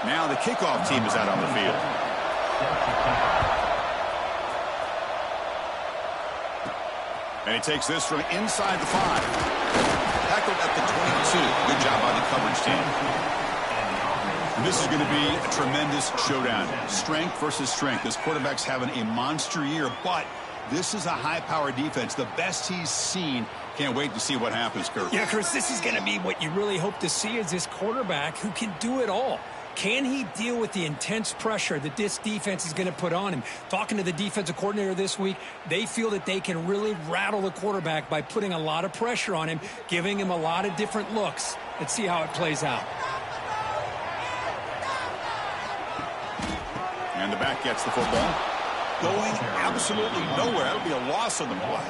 Now the kickoff team is out on the field. And he takes this from inside the 5. Tackled at the 22. Good job by the coverage team. And this is going to be a tremendous showdown. Strength versus strength. This quarterback's having a monster year, but this is a high-powered defense. The best he's seen. Can't wait to see what happens, Kurt. Yeah, Chris, this is going to be what you really hope to see is this quarterback who can do it all. Can he deal with the intense pressure that this defense is going to put on him? Talking to the defensive coordinator this week, they feel that they can really rattle the quarterback by putting a lot of pressure on him, giving him a lot of different looks. Let's see how it plays out. And the back gets the football. Going absolutely nowhere. That'll be a loss on the play.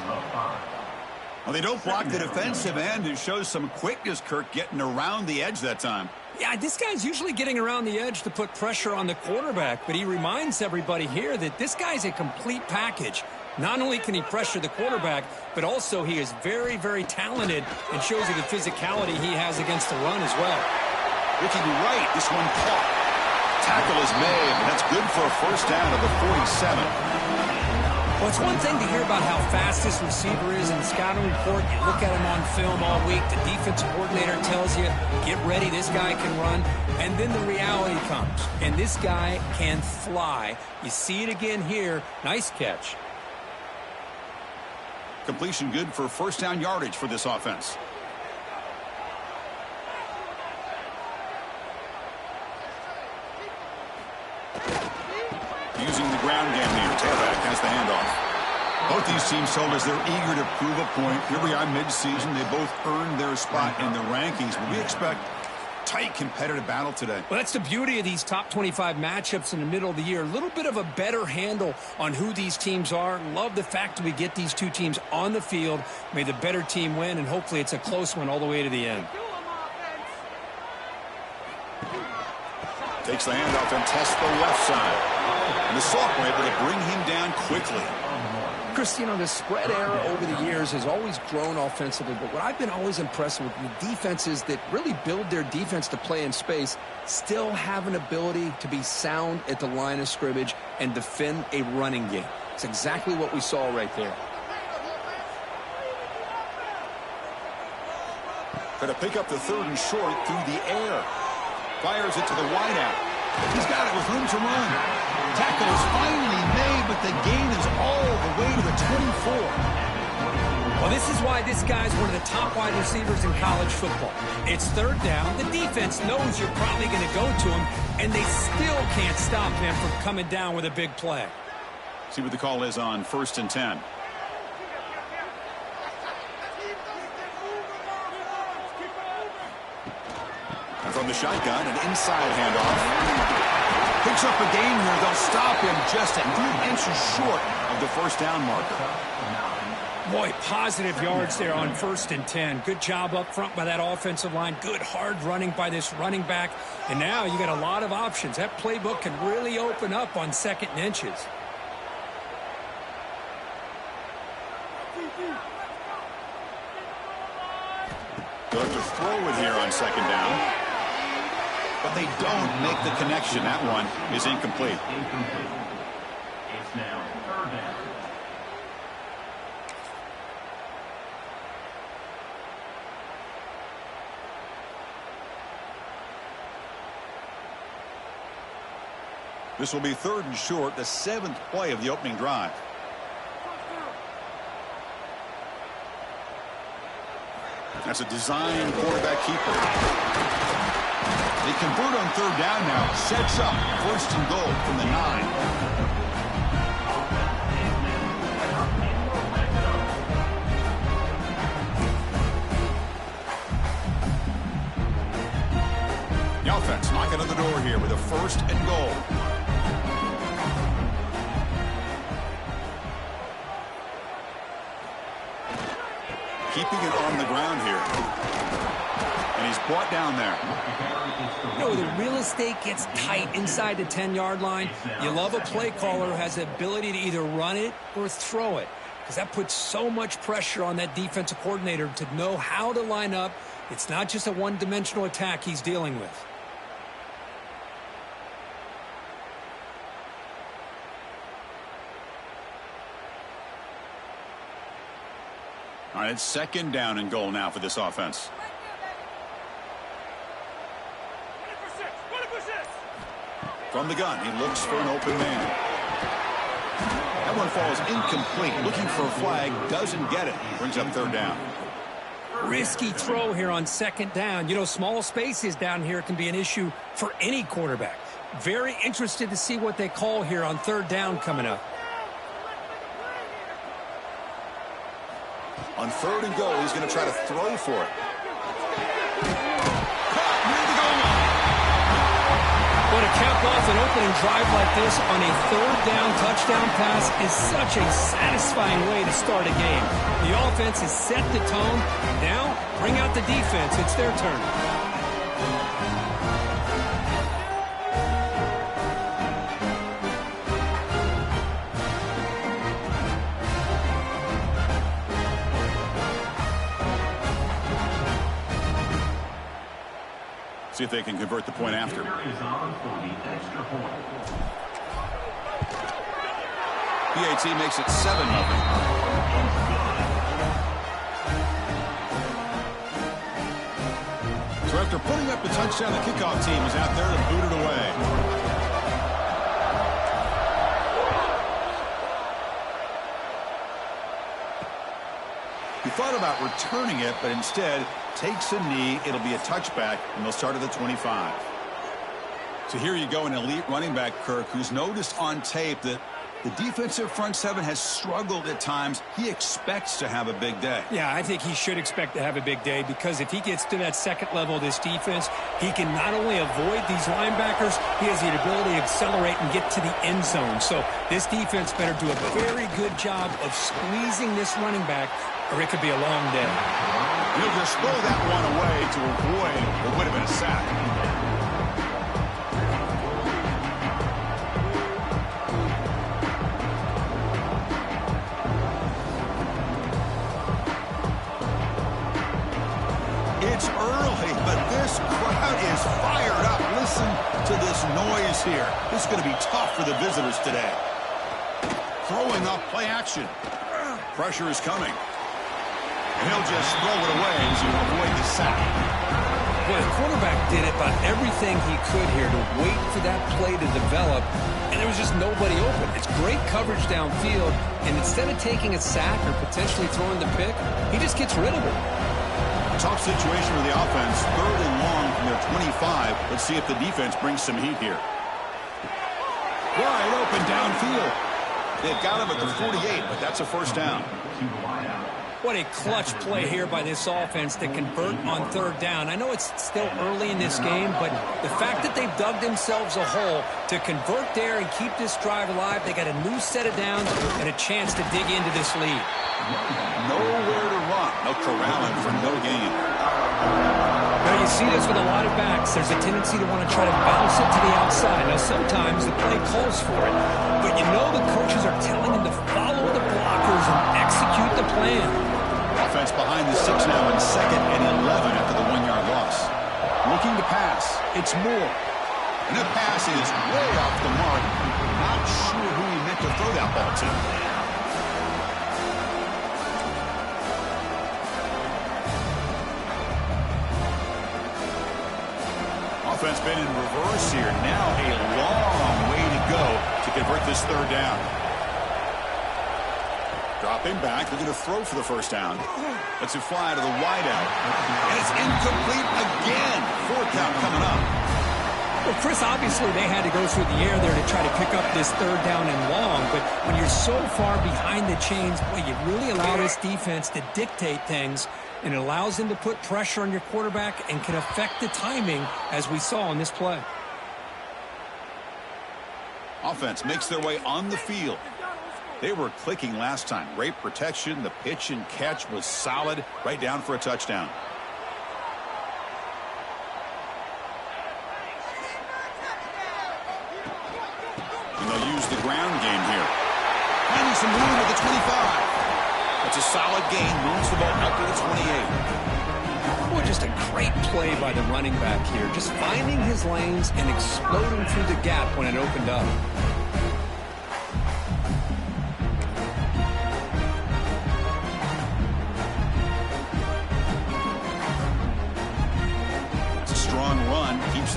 Well, they don't block the defensive end. It shows some quickness, Kirk, getting around the edge that time. Yeah, this guy's usually getting around the edge to put pressure on the quarterback, but he reminds everybody here that this guy's a complete package. Not only can he pressure the quarterback, but also he is very, very talented and shows you the physicality he has against the run as well. Looking right, this one caught. Tackle is made, and that's good for a first down of the 47. Well, it's one thing to hear about how fast this receiver is in the scouting report. You look at him on film all week. The defensive coordinator tells you, get ready, this guy can run. And then the reality comes, and this guy can fly. You see it again here. Nice catch. Completion good for first down yardage for this offense. Using the ground game here. Tailback has the handoff. Both these teams told us they're eager to prove a point. Here we are mid-season. They both earned their spot in the rankings. But we expect tight competitive battle today. Well, that's the beauty of these top 25 matchups in the middle of the year. A little bit of a better handle on who these teams are. Love the fact that we get these two teams on the field. May the better team win, and hopefully it's a close one all the way to the end. Takes the handoff and tests the left side. And the sophomore able to bring him down quickly. Chris, you know, the spread era over the years has always grown offensively, but what I've been always impressed with the defenses that really build their defense to play in space still have an ability to be sound at the line of scrimmage and defend a running game. It's exactly what we saw right there. Going to pick up the third and short through the air. Fires it to the wideout. He's got it with room to run. Tackle is finally made, but the gain is all the way to the 24. Well, this is why this guy's one of the top wide receivers in college football. It's third down. The defense knows you're probably going to go to him, and they still can't stop him from coming down with a big play. See what the call is on 1st and 10. And from the shotgun, an inside handoff. Picks up a gain here. They'll stop him just a few inches short of the first down marker. Boy, positive yards there on 1st and 10. Good job up front by that offensive line. Good hard running by this running back. And now you got a lot of options. That playbook can really open up on 2nd and inches. They'll have to throw it here on 2nd down. But they don't make the connection. That one is incomplete. It's now 3rd down. This will be 3rd and short, the 7th play of the opening drive. That's a design quarterback keeper. They convert on 3rd down now. Sets up 1st and goal from the 9. The offense knocking on the door here with a 1st and goal. Keeping it on the ground here. And he's brought down there. You know, the real estate gets tight inside the 10-yard line. You love a play caller who has the ability to either run it or throw it, because that puts so much pressure on that defensive coordinator to know how to line up. It's not just a one-dimensional attack he's dealing with. All right, it's 2nd down and goal now for this offense. From the gun, he looks for an open man. That one falls incomplete. Looking for a flag, doesn't get it. Brings up 3rd down. Risky throw here on 2nd down. You know, small spaces down here can be an issue for any quarterback. Very interested to see what they call here on 3rd down coming up. On 3rd and goal, he's going to try to throw for it. But to cap off an opening drive like this on a 3rd down touchdown pass is such a satisfying way to start a game. The offense has set the tone. Now, bring out the defense. It's their turn. See if they can convert the point after. PAT makes it 7-0. So after putting up the touchdown, the kickoff team is out there to boot it away. He thought about returning it, but instead takes a knee. It'll be a touchback, and they'll start at the 25. So here you go, an elite running back, Kirk, who's noticed on tape that the defensive front seven has struggled at times. He expects to have a big day. Yeah, I think he should expect to have a big day because if he gets to that 2nd level of this defense, he can not only avoid these linebackers, he has the ability to accelerate and get to the end zone. So this defense better do a very good job of squeezing this running back, or it could be a long day. He'll just throw that one away to avoid what would have been a sack. It's early, but this crowd is fired up. Listen to this noise here. This is going to be tough for the visitors today. Throwing up play action. Pressure is coming. And he'll just throw it away as he will avoid the sack. Well, the quarterback did about everything he could here to wait for that play to develop, and there was just nobody open. It's great coverage downfield, and instead of taking a sack or potentially throwing the pick, he just gets rid of it. Tough situation for the offense. 3rd and long from their 25. Let's see if the defense brings some heat here. Wide open downfield. They've got him at the 48, but that's a 1st down. What a clutch play here by this offense to convert on 3rd down. I know it's still early in this game, but the fact that they've dug themselves a hole to convert there and keep this drive alive, they got a new set of downs and a chance to dig into this lead. Nowhere to run. No corralling for no gain. Now you see this with a lot of backs. There's a tendency to want to try to bounce it to the outside. Now sometimes the play calls for it, but you know the coaches are telling them to follow the blockers and execute the plan. Offense behind the 6 now in 2nd and 11 after the 1-yard loss. Looking to pass. It's Moore. And the pass is way off the mark. Not sure who he meant to throw that ball to. Offense been in reverse here. Now a long way to go to convert this 3rd down. Dropping back, they're going to throw for the 1st down. Let's it fly to the wideout. And it's incomplete again. 4th down coming up. Well, Chris, obviously they had to go through the air there to try to pick up this 3rd down and long, but when you're so far behind the chains, boy, you really allow this defense to dictate things, and it allows them to put pressure on your quarterback and can affect the timing, as we saw in this play. Offense makes their way on the field. They were clicking last time. Great protection. The pitch and catch was solid. Right down for a touchdown. And they'll use the ground game here. Finding some room at the 25. That's a solid gain. Moves the ball up to the 28. Boy, just a great play by the running back here. Just finding his lanes and exploding through the gap when it opened up.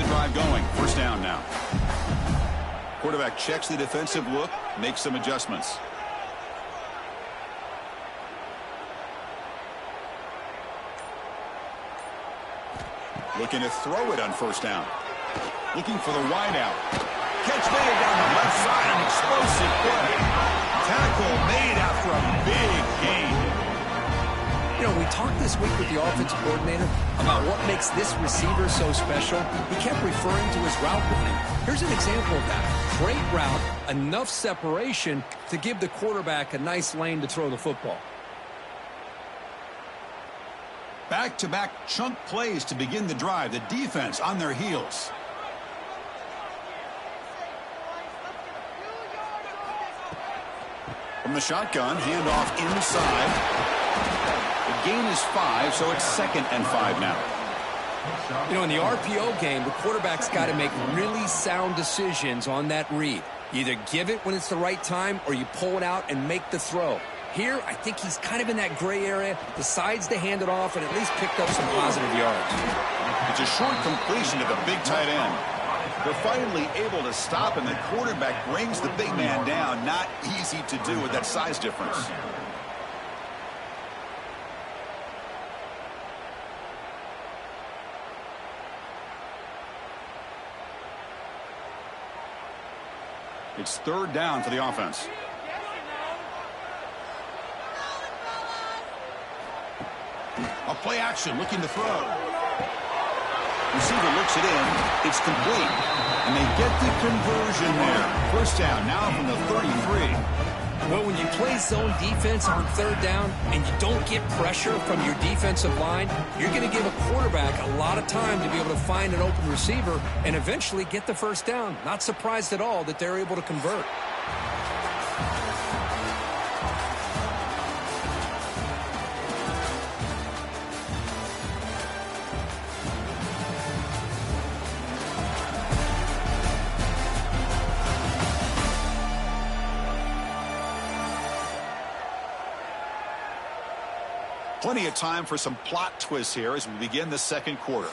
drive going. First down now. Quarterback checks the defensive look, makes some adjustments. Looking to throw it on first down. Looking for the wideout. Catch made down the left side. An explosive play. Tackle made after a big gain. You know, we talked this week with the offensive coordinator about what makes this receiver so special. He kept referring to his route running. Here's an example of that. Great route, enough separation to give the quarterback a nice lane to throw the football. Back-to-back chunk plays to begin the drive. The defense on their heels. From the shotgun, handoff inside. The gain is 5, so it's 2nd and 5 now. You know, in the RPO game, the quarterback's got to make really sound decisions on that read. You either give it when it's the right time or you pull it out and make the throw. Here, I think he's kind of in that gray area, decides to hand it off and at least picked up some positive yards. It's a short completion to the big tight end. They're finally able to stop, and the quarterback brings the big man down. Not easy to do with that size difference. It's 3rd down for the offense. A play action, looking to throw. Receiver looks it in. It's complete. And they get the conversion there. First down now from the 33. Well, when you play zone defense on 3rd down and you don't get pressure from your defensive line, you're going to give a quarterback a lot of time to be able to find an open receiver and eventually get the first down. Not surprised at all that they're able to convert. Plenty of time for some plot twists here as we begin the second quarter.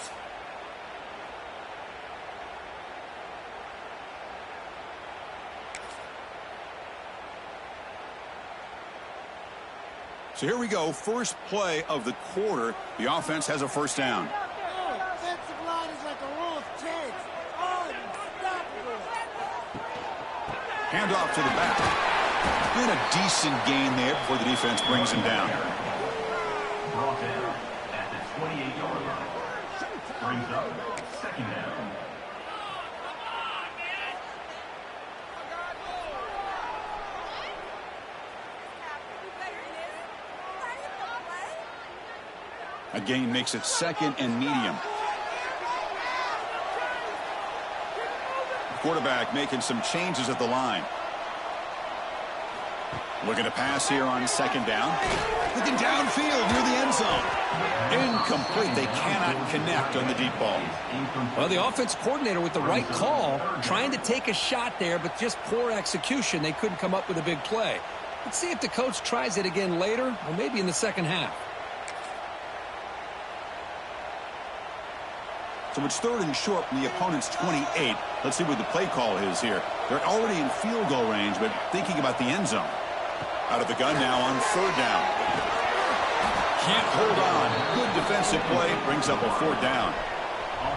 So here we go. First play of the quarter. The offense has a first down. Offensive line is like a row of tanks. Unstoppable. Hand off to the back. And a decent gain there before the defense brings him down. Brought down at the 28-yard line. Brings up 2nd down. A gain makes it 2nd and medium. Quarterback making some changes at the line. Looking to pass here on 2nd down. Looking downfield near the end zone. Incomplete. They cannot connect on the deep ball. Well, the offense coordinator with the right call, trying to take a shot there, but just poor execution. They couldn't come up with a big play. Let's see if the coach tries it again later, or maybe in the second half. So it's 3rd and short from the opponent's 28. Let's see what the play call is here. They're already in field goal range, but thinking about the end zone. Out of the gun now on 3rd down. Can't hold on. Good defensive play. Brings up a 4th down.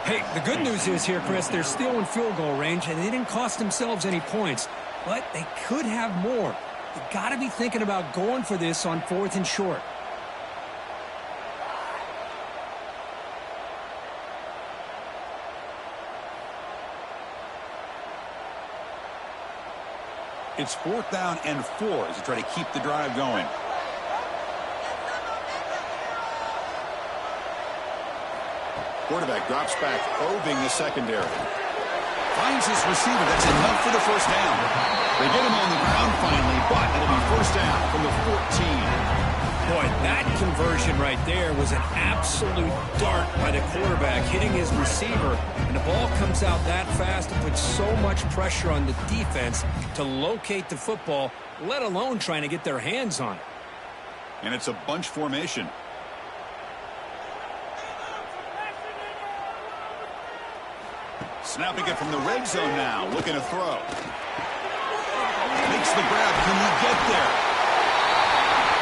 Hey, the good news is here, Chris, they're still in field goal range, and they didn't cost themselves any points. But they could have more. You got to be thinking about going for this on 4th and short. It's 4th down and 4 as they try to keep the drive going. Quarterback drops back, probing the secondary. Finds his receiver. That's enough for the first down. They get him on the ground finally, but it'll be first down from the 14. Boy, that conversion right there was an absolute dart by the quarterback, hitting his receiver, and the ball comes out that fast and puts so much pressure on the defense to locate the football, let alone trying to get their hands on it. And it's a bunch formation. Snapping it from the red zone now. Looking to throw. Makes the grab. Can he get there?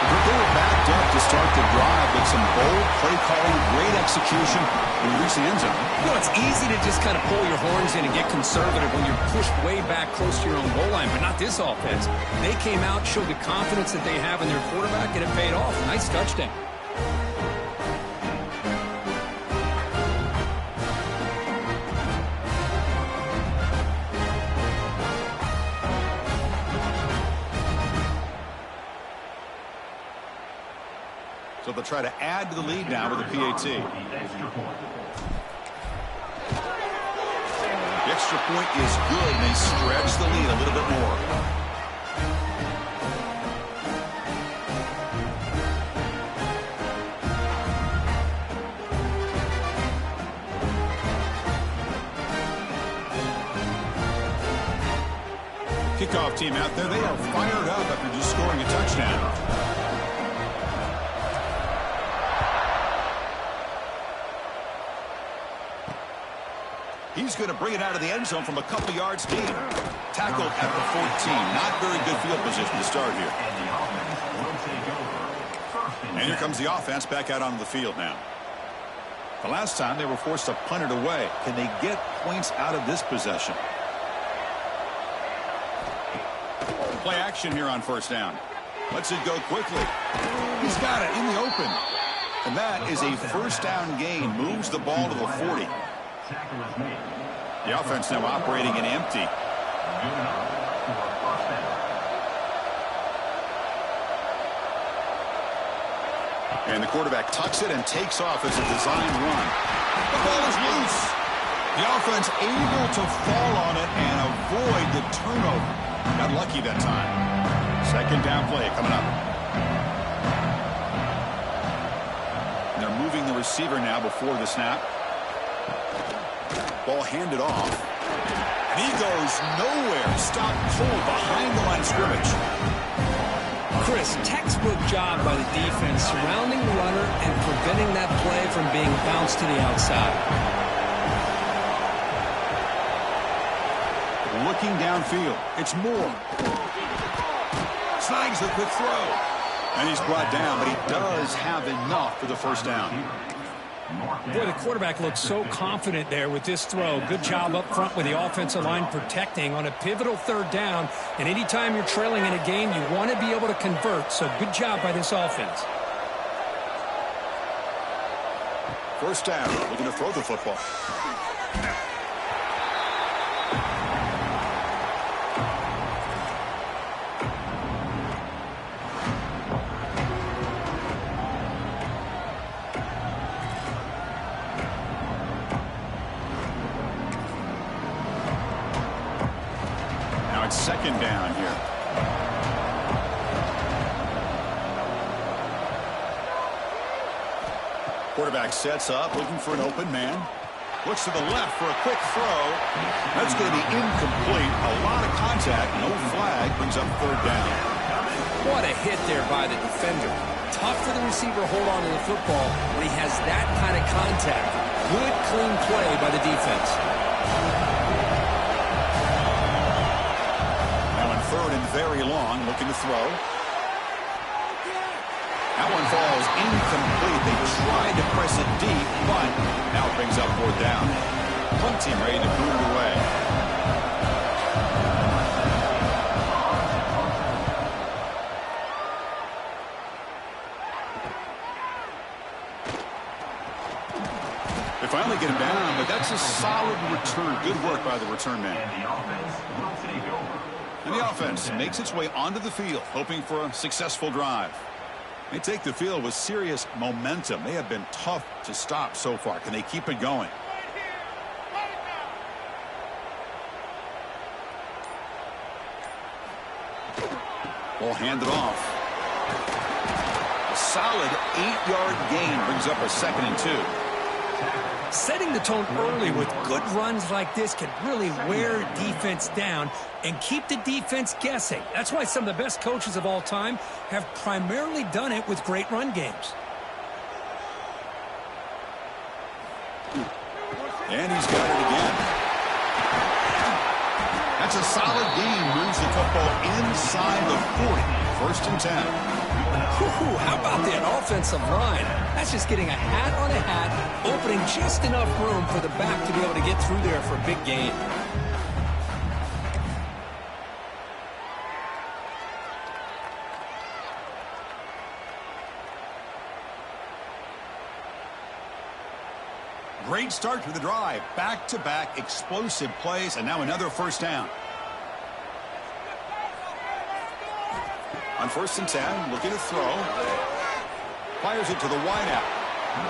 They were backed up to start the drive, but some bold play calling, great execution, and reach the end zone. You know, it's easy to just kind of pull your horns in and get conservative when you're pushed way back close to your own goal line, but not this offense. They came out, showed the confidence that they have in their quarterback, and it paid off. Nice touchdown. So they'll try to add to the lead now with a PAT. The extra point is good, and they stretch the lead a little bit more. Kickoff team out there, they are fired up after just scoring a touchdown. He's going to bring it out of the end zone from a couple yards deep. Tackled at the 14. Not very good field position to start here. And here comes the offense back out onto the field now. The last time they were forced to punt it away. Can they get points out of this possession? Play action here on first down. Lets it go quickly. He's got it in the open. And that is a first down gain. Moves the ball to the 40. The offense now operating in empty. And the quarterback tucks it and takes off as a design run. The ball is loose. The offense able to fall on it and avoid the turnover. Got lucky that time. Second down play coming up. And they're moving the receiver now before the snap. Ball handed off. And he goes nowhere. Stop cold behind the line of scrimmage. Chris, textbook job by the defense surrounding the runner and preventing that play from being bounced to the outside. Looking downfield. It's Moore. Snags the quick throw. And he's brought down, but he does have enough for the first down. Boy, the quarterback looks so confident there with this throw. Good job up front with the offensive line protecting on a pivotal third down. And anytime you're trailing in a game, you want to be able to convert. So good job by this offense. First down. Looking to throw the football. Second down here. Quarterback sets up, looking for an open man. Looks to the left for a quick throw. That's going to be incomplete. A lot of contact, no flag, brings up third down. What a hit there by the defender. Tough for the receiver to hold on to the football when he has that kind of contact. Good, clean play by the defense. Third and very long, looking to throw. That one falls incomplete. They tried to press it deep, but now it brings up fourth down. Punt team ready to boot it away. They finally get him down, but that's a solid return. Good work by the return man. And the offense makes its way onto the field, hoping for a successful drive. They take the field with serious momentum. They have been tough to stop so far. Can they keep it going? Ball handed off. A solid 8-yard gain brings up a 2nd and 2. Setting the tone early with good runs like this can really wear defense down and keep the defense guessing. That's why some of the best coaches of all time have primarily done it with great run games. And he's got it again. That's a solid gain. Moves the football inside the 40. 1st and 10. Whew, how about that offensive line? That's just getting a hat on a hat, opening just enough room for the back to be able to get through there for a big gain. Great start to the drive. Back-to-back explosive plays, and now another 1st down. On 1st and 10, looking to throw. Fires it to the wideout.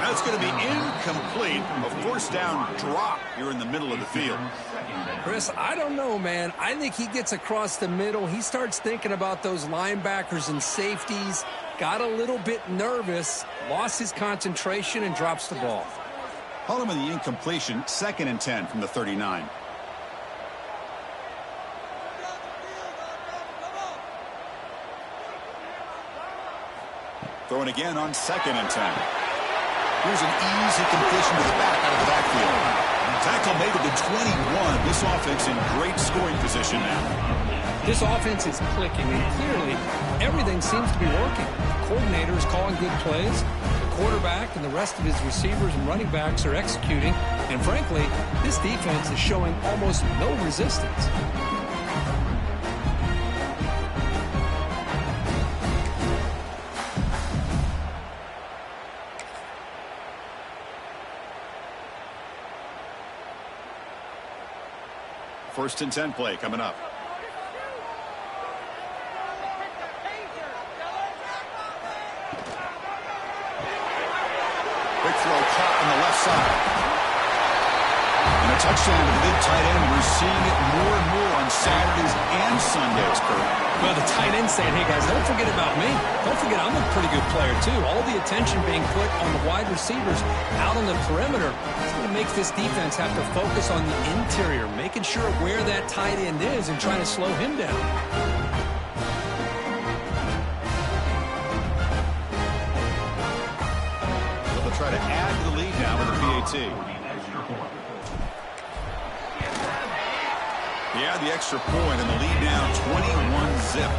That's going to be incomplete. A 1st down drop here in the middle of the field. Chris, I don't know, man. I think he gets across the middle. He starts thinking about those linebackers and safeties. Got a little bit nervous, lost his concentration, and drops the ball. Call him in the incompletion. 2nd and 10 from the 39. Throwing again on 2nd and 10. Here's an easy completion to the back out of the backfield. Tackle made it to 21. This offense in great scoring position now. This offense is clicking, and clearly everything seems to be working. The coordinator is calling good plays. The quarterback and the rest of his receivers and running backs are executing. And frankly, this defense is showing almost no resistance. First and 10 play coming up. Quick throw caught on the left side. And a touchdown to the big tight end. We're seeing it more and more on Saturdays and Sundays, Kurt. Well, the tight end saying, hey, guys, don't forget about me. Don't forget I'm a pretty good player, too. All the attention being put on the wide receivers out on the perimeter. It's going to make this defense have to focus on the interior, making sure where that tight end is and trying to slow him down. They'll try to add to the lead now with the PAT. Yeah, the extra point, and the lead now 21-zip.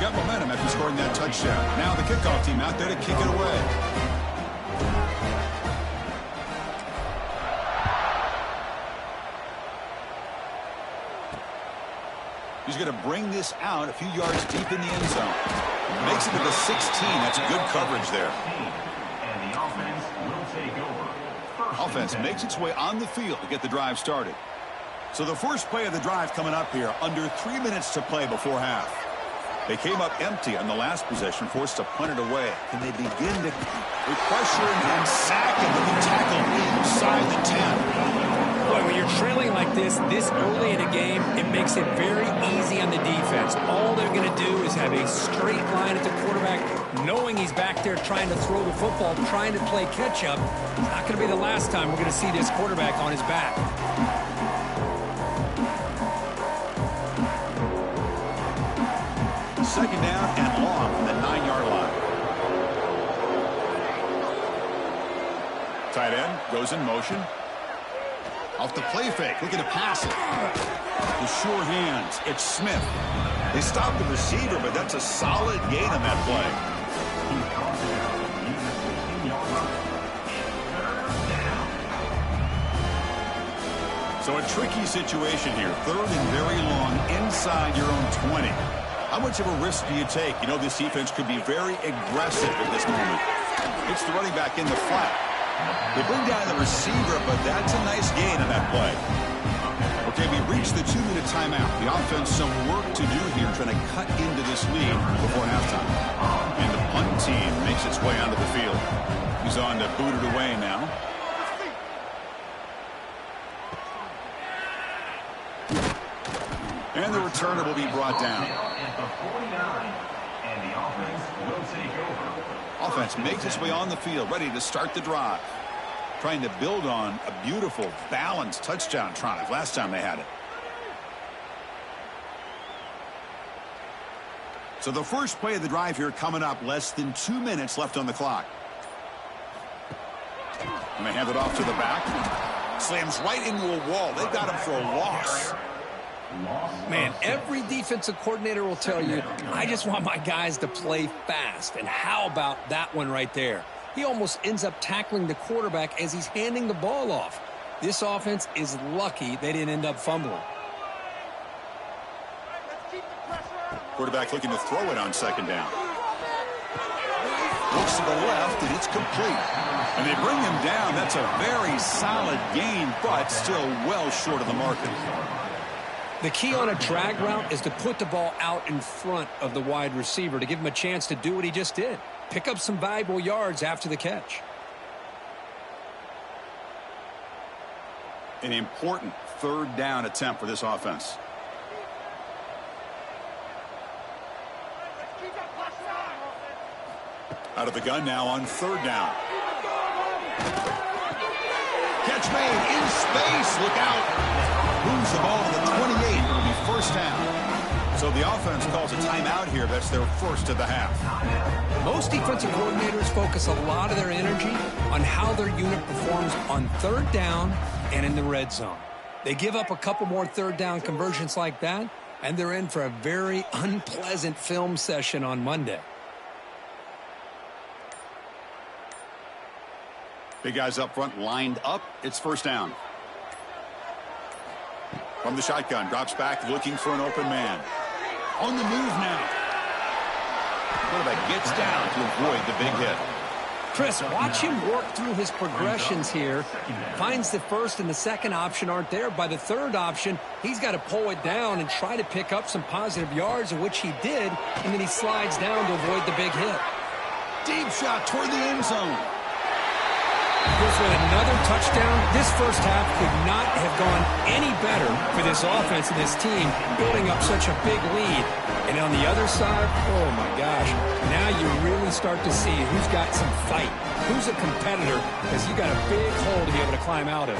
Got momentum after scoring that touchdown. Now the kickoff team out there to kick it away. He's going to bring this out a few yards deep in the end zone. Makes it to the 16. That's good coverage there. And the offense will take over. Offense makes its way on the field to get the drive started. So the first play of the drive coming up here, under 3 minutes to play before half. They came up empty on the last possession, forced to punt it away. Can they begin to pressure and sack and be tackled inside the 10? Boy, when you're trailing like this early in a game, it makes it very easy on the defense. All they're going to do is have a straight line at the quarterback, knowing he's back there trying to throw the football, trying to play catch-up. It's not going to be the last time we're going to see this quarterback on his back. Second down and long from the 9-yard line. Tight end goes in motion. Off the play fake, looking to pass it. The sure hands, it's Smith. They stop the receiver, but that's a solid gain on that play. So a tricky situation here. 3rd and very long inside your own 20. How much of a risk do you take? You know this defense could be very aggressive at this moment. It's the running back in the flat. They bring down the receiver, but that's a nice gain on that play. Okay, we reached the 2-minute timeout. The offense some work to do here, trying to cut into this lead before halftime. And the punt team makes its way onto the field. He's on to boot it away now. And the returner will be brought down. At the 49, and the offense will take over. Offense makes its way on the field, ready to start the drive. Trying to build on a beautiful, balanced touchdown drive last time they had it. So the first play of the drive here coming up, less than 2 minutes left on the clock. And they hand it off to the back. Slams right into a wall. They've got him for a loss. Man, every defensive coordinator will tell you, I just want my guys to play fast. And how about that one right there? He almost ends up tackling the quarterback as he's handing the ball off. This offense is lucky they didn't end up fumbling. Quarterback looking to throw it on second down. Looks to the left, and it's complete. And they bring him down. That's a very solid gain, but still well short of the marker. The key on a drag route is to put the ball out in front of the wide receiver to give him a chance to do what he just did. Pick up some valuable yards after the catch. An important third down attempt for this offense. Out of the gun now on third down. Catch made in space. Look out. Moves the ball to the 28. It'll be first down. So the offense calls a timeout here. That's their first of the half. Most defensive coordinators focus a lot of their energy on how their unit performs on third down and in the red zone. They give up a couple more third down conversions like that, and they're in for a very unpleasant film session on Monday. Big guys up front lined up. It's first down. From the shotgun, drops back looking for an open man. On the move now. Quarterback gets down to avoid the big hit. Chris, watch him work through his progressions here. Finds the first and the second option aren't there. By the third option, he's got to pull it down and try to pick up some positive yards, of which he did, and then he slides down to avoid the big hit. Deep shot toward the end zone. Goes with another touchdown. This first half could not have gone any better for this offense and this team, building up such a big lead. And on the other side, oh my gosh, now you really start to see who's got some fight, who's a competitor, because you got a big hole to be able to climb out of.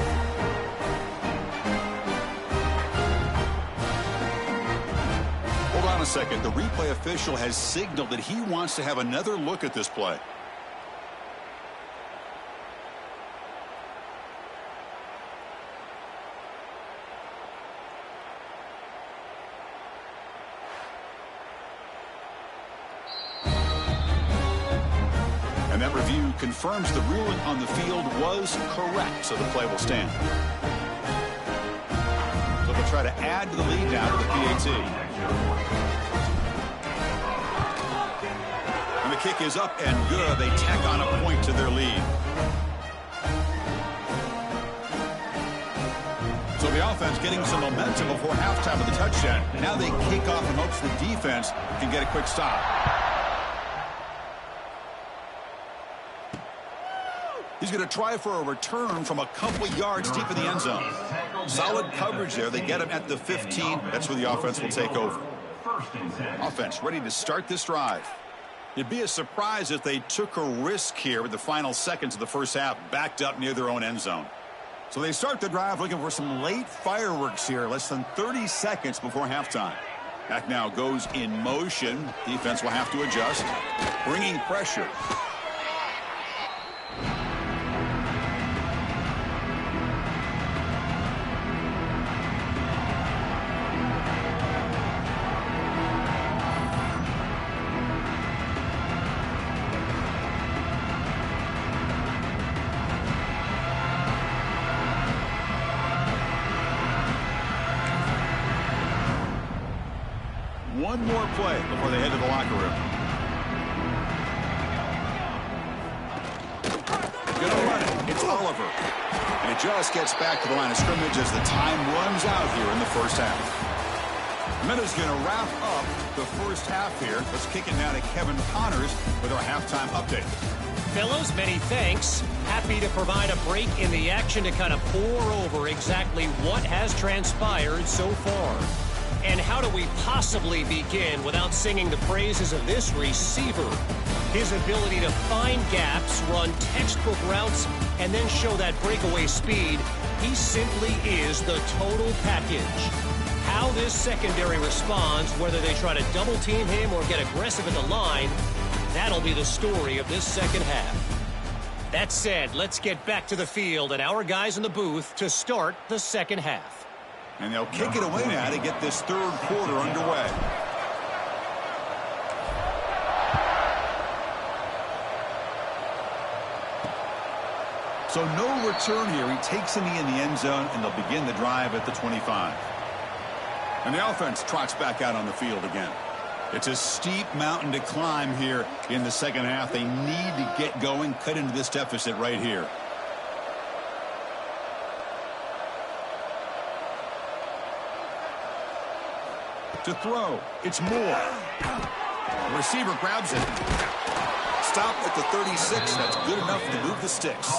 Hold on a second. The replay official has signaled that he wants to have another look at this play. And that review confirms the ruling on the field was correct, so the play will stand. So they'll try to add to the lead now to the PAT. And the kick is up and good. They tack on a point to their lead. So the offense getting some momentum before halftime of the touchdown. Now they kick off and hopes the defense can get a quick stop. He's going to try for a return from a couple yards deep in the end zone. Solid coverage there. They get him at the 15. That's where the offense will take over. Offense ready to start this drive. It'd be a surprise if they took a risk here with the final seconds of the first half, backed up near their own end zone. So they start the drive looking for some late fireworks here, less than 30 seconds before halftime. Back now goes in motion. Defense will have to adjust, bringing pressure. One more play before they head to the locker room. Gonna run it. It's Oliver. And it just gets back to the line of scrimmage as the time runs out here in the first half. Minuta's going to wrap up the first half here. Let's kick it now to Kevin Connors with our halftime update. Fellows, many thanks. Happy to provide a break in the action to kind of pour over exactly what has transpired so far. And how do we possibly begin without singing the praises of this receiver? His ability to find gaps, run textbook routes, and then show that breakaway speed. He simply is the total package. How this secondary responds, whether they try to double team him or get aggressive at the line, that'll be the story of this second half. That said, let's get back to the field and our guys in the booth to start the second half. And they'll kick it away now to get this third quarter underway. So no return here. He takes in the end zone, and they'll begin the drive at the 25. And the offense trots back out on the field again. It's a steep mountain to climb here in the second half. They need to get going, cut into this deficit right here. To throw, it's Moore. The receiver grabs it. Stopped at the 36. That's good enough to move the sticks.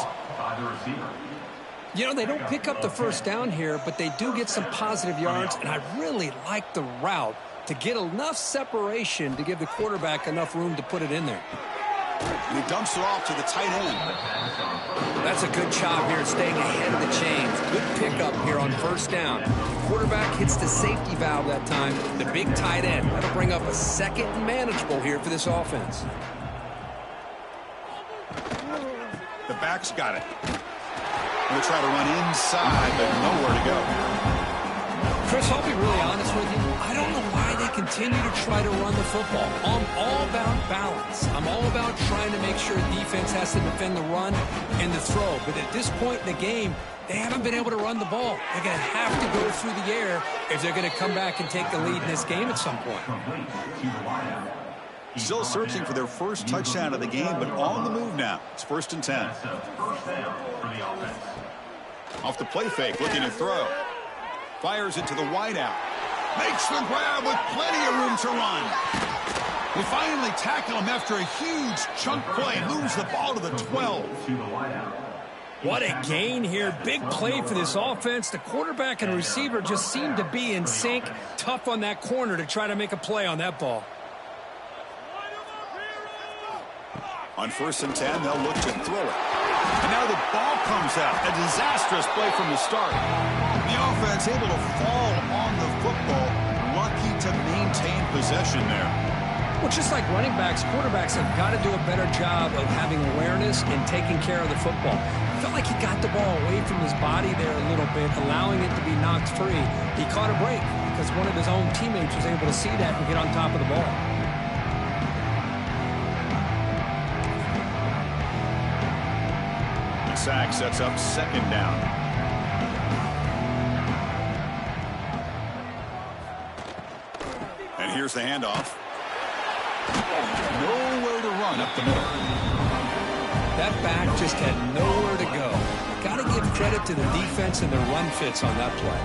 You know, they don't pick up the first down here, but they do get some positive yards, and I really like the route to get enough separation to give the quarterback enough room to put it in there. And he dumps it off to the tight end. That's a good job here staying ahead of the chains. Good pickup here on first down. Quarterback hits the safety valve that time. The big tight end. That'll bring up a second and manageable here for this offense. The back's got it. Going to try to run inside, but nowhere to go. Chris, I'll be really honest with you. I don't know why they continue to try to run the football. I'm all about balance. I'm all about trying to make sure defense has to defend the run and the throw. But at this point in the game, they haven't been able to run the ball. They're going to have to go through the air if they're going to come back and take the lead in this game at some point. Still searching for their first touchdown of the game, but on the move now. It's 1st and 10. Off the play fake, looking to throw. Fires it to the wideout. Makes the grab with plenty of room to run. They finally tackle him after a huge chunk play. Moves the ball to the 12. What a gain here. Big play for this offense. The quarterback and receiver just seem to be in sync. Tough on that corner to try to make a play on that ball. On 1st and 10, they'll look to throw it. And now the ball comes out. A disastrous play from the start. The offense able to fall on the football. Lucky to maintain possession there. Well, just like running backs, quarterbacks have got to do a better job of having awareness and taking care of the football. I felt like he got the ball away from his body there a little bit, allowing it to be knocked free. He caught a break because one of his own teammates was able to see that and get on top of the ball. Sack sets up 2nd down. And here's the handoff. Nowhere to run up the middle. That back just had nowhere to go. Got to give credit to the defense and the run fits on that play.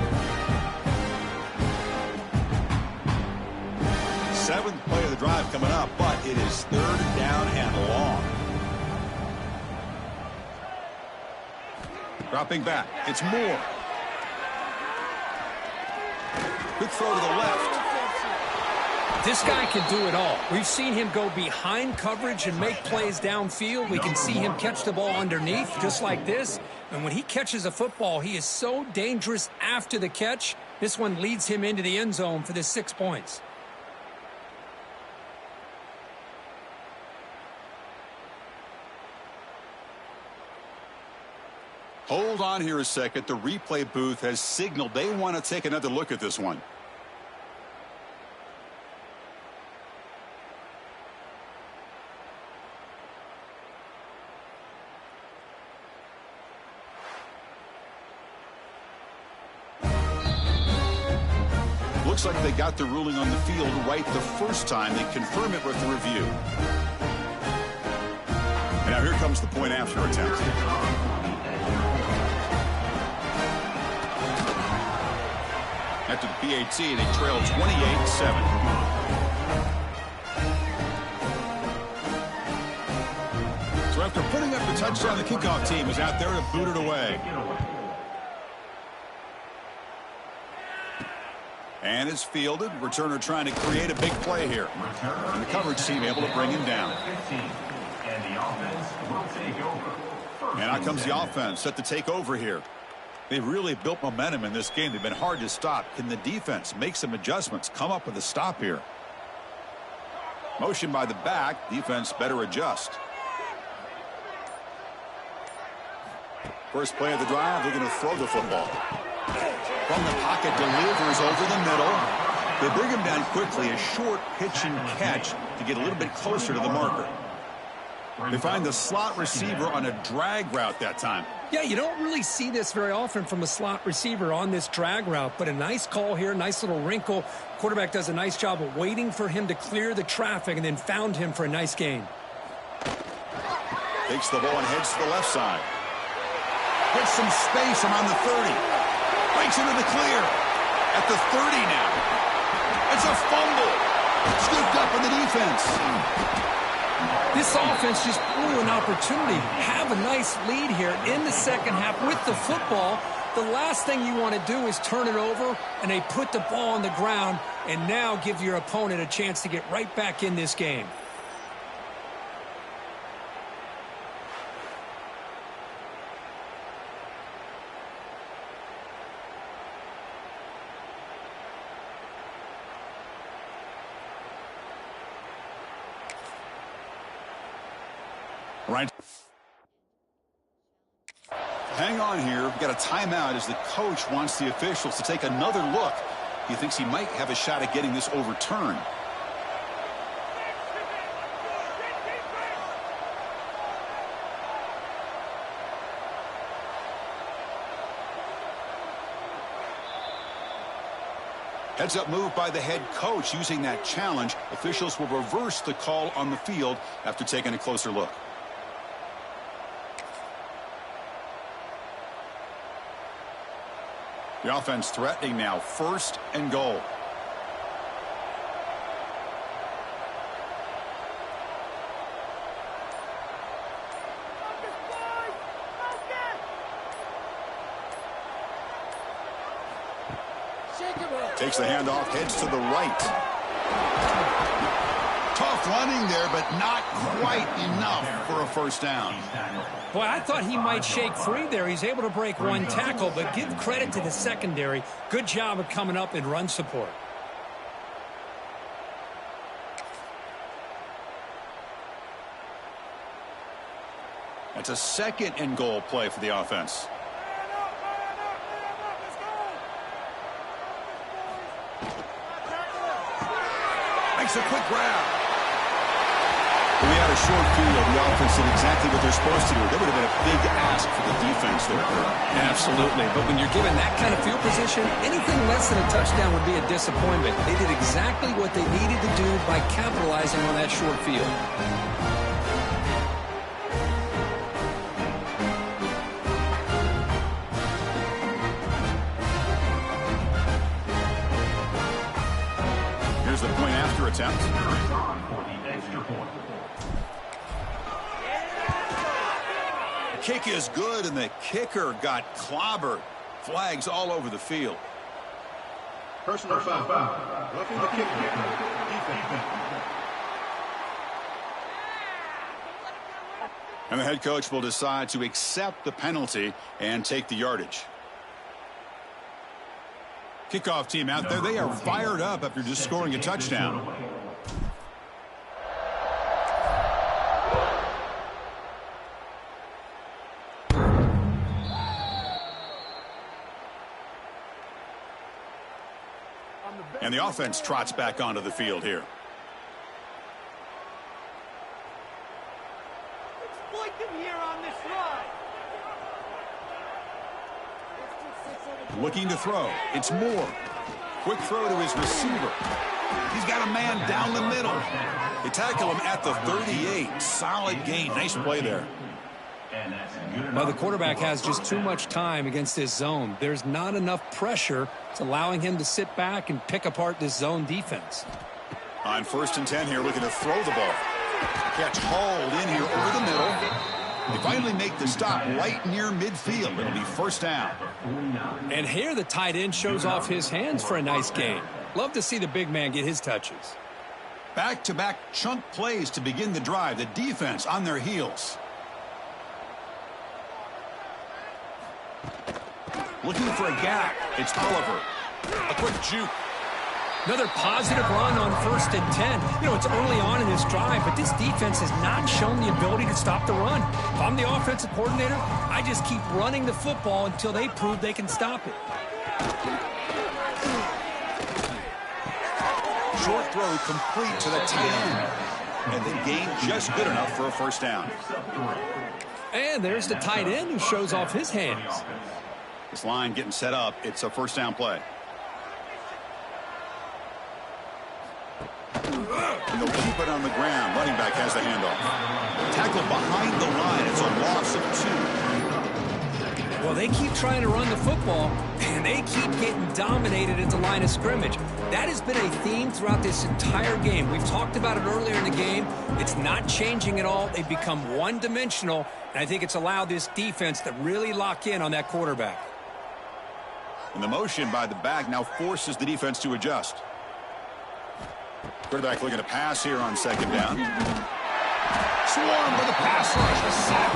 7th play of the drive coming up, but it is 3rd down and long. Dropping back, it's Moore. Quick throw to the left. This guy can do it all. We've seen him go behind coverage and make plays downfield. We can see him catch the ball underneath just like this. And when he catches a football, he is so dangerous after the catch. This one leads him into the end zone for the 6 points. Hold on here a second. The replay booth has signaled they want to take another look at this one. Looks like they got the ruling on the field right the first time. They confirm it with the review. And now here comes the point after attempt. After the PAT, they trail 28-7. So after putting up the touchdown, the kickoff team is out there to boot it away. And it's fielded. Returner trying to create a big play here. And the coverage team able to bring him down. And out comes the offense set to take over here. They've really built momentum in this game. They've been hard to stop. Can the defense make some adjustments, come up with a stop here? Motion by the back. Defense better adjust. First play of the drive, they're going to throw the football. From the pocket, delivers over the middle. They bring him down quickly, a short pitch and catch to get a little bit closer to the marker. They find the slot receiver on a drag route that time. Yeah, you don't really see this very often from a slot receiver on this drag route, but a nice call here, nice little wrinkle. Quarterback does a nice job of waiting for him to clear the traffic and then found him for a nice gain. Takes the ball and heads to the left side. Gets some space around the 30. Breaks into the clear. At the 30 now. It's a fumble. Scooped up in the defense. This offense just blew an opportunity. Have a nice lead here in the second half with the football. The last thing you want to do is turn it over, and they put the ball on the ground and now give your opponent a chance to get right back in this game. Right. Hang on here. We've got a timeout as the coach wants the officials to take another look. He thinks he might have a shot at getting this overturned. Heads up move by the head coach using that challenge. Officials will reverse the call on the field after taking a closer look. The offense threatening now, 1st and goal. Takes the handoff, heads to the right. Tough running there, but not quite enough for a first down. Boy, I thought he might shake free there. He's able to break one tackle, but give credit to the secondary. Good job of coming up in run support. That's a 2nd and goal play for the offense. Makes a quick grab. We had a short field. The offense did exactly what they're supposed to do. That would have been a big ask for the defense there. Absolutely. But when you're given that kind of field position, anything less than a touchdown would be a disappointment. They did exactly what they needed to do by capitalizing on that short field. Here's the point after attempt. Kick is good, and the kicker got clobbered. Flags all over the field. Personal foul. Roughing the kicker. Defense. And the head coach will decide to accept the penalty and take the yardage. Kickoff team out there. They are fired up after just scoring a touchdown. And the offense trots back onto the field here. Exploit them here on this ride. Looking to throw. It's Moore. Quick throw to his receiver. He's got a man down the middle. They tackle him at the 38. Solid gain. Nice play there. Well, the quarterback has just too much time against this zone. There's not enough pressure. It's allowing him to sit back and pick apart this zone defense. On 1st and 10 here, looking to throw the ball. Catch hauled in here over the middle. They finally make the stop right near midfield. It'll be 1st down. And here the tight end shows off his hands for a nice gain. Love to see the big man get his touches. Back-to-back chunk plays to begin the drive. The defense on their heels. Looking for a gap. It's Oliver. A quick juke. Another positive run on 1st and 10. You know, it's early on in this drive, but this defense has not shown the ability to stop the run. If I'm the offensive coordinator, I just keep running the football until they prove they can stop it. Short throw complete to the tight end. And the gain just good enough for a first down. And there's the tight end who shows off his hands. This line getting set up. It's a first down play. And they'll keep it on the ground. Running back has the handoff. Tackle behind the line. It's a loss of 2. Well, they keep trying to run the football, and they keep getting dominated at the line of scrimmage. That has been a theme throughout this entire game. We've talked about it earlier in the game. It's not changing at all. They've become one-dimensional, and I think it's allowed this defense to really lock in on that quarterback. And the motion by the back now forces the defense to adjust. Quarterback looking to pass here on 2nd down. Swarm with a pass rush, a sack.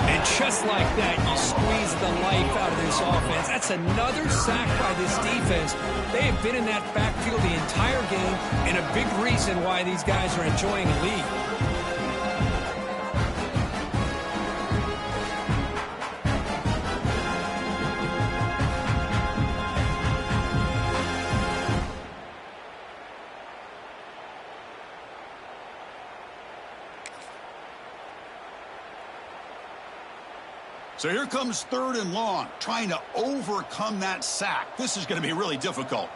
And just like that, you squeeze the life out of this offense. That's another sack by this defense. They have been in that backfield the entire game, and a big reason why these guys are enjoying a lead. So here comes 3rd and long, trying to overcome that sack. This is going to be really difficult.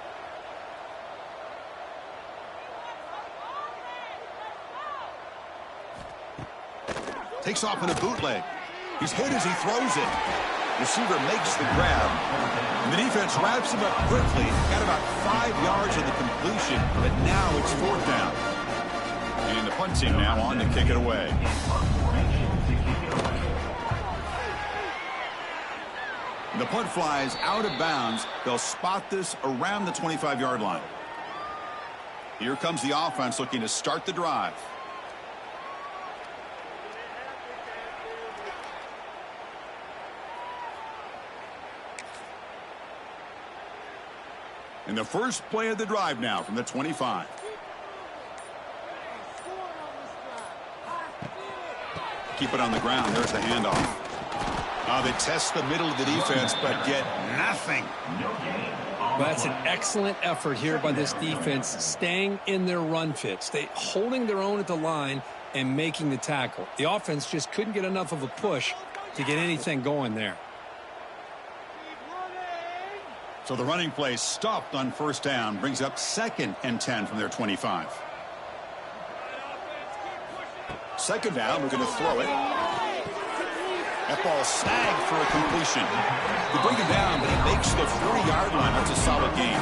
Takes off in a bootleg. He's hit as he throws it. Receiver makes the grab. And the defense wraps him up quickly. Got about 5 yards on the completion, but now it's 4th down. And the punt team now on to kick it away. The punt flies out of bounds. They'll spot this around the 25-yard line. Here comes the offense looking to start the drive. And the first play of the drive now from the 25. Keep it on the ground. There's the handoff. They test the middle of the defense, but get nothing. Well, that's an excellent effort here by this defense, staying in their run fits. They holding their own at the line and making the tackle. The offense just couldn't get enough of a push to get anything going there. So the running play stopped on 1st down, brings up 2nd and 10 from their 25. 2nd down, we're going to throw it. That ball snagged for a completion. They bring him down, but he makes the 40-yard line. That's a solid gain.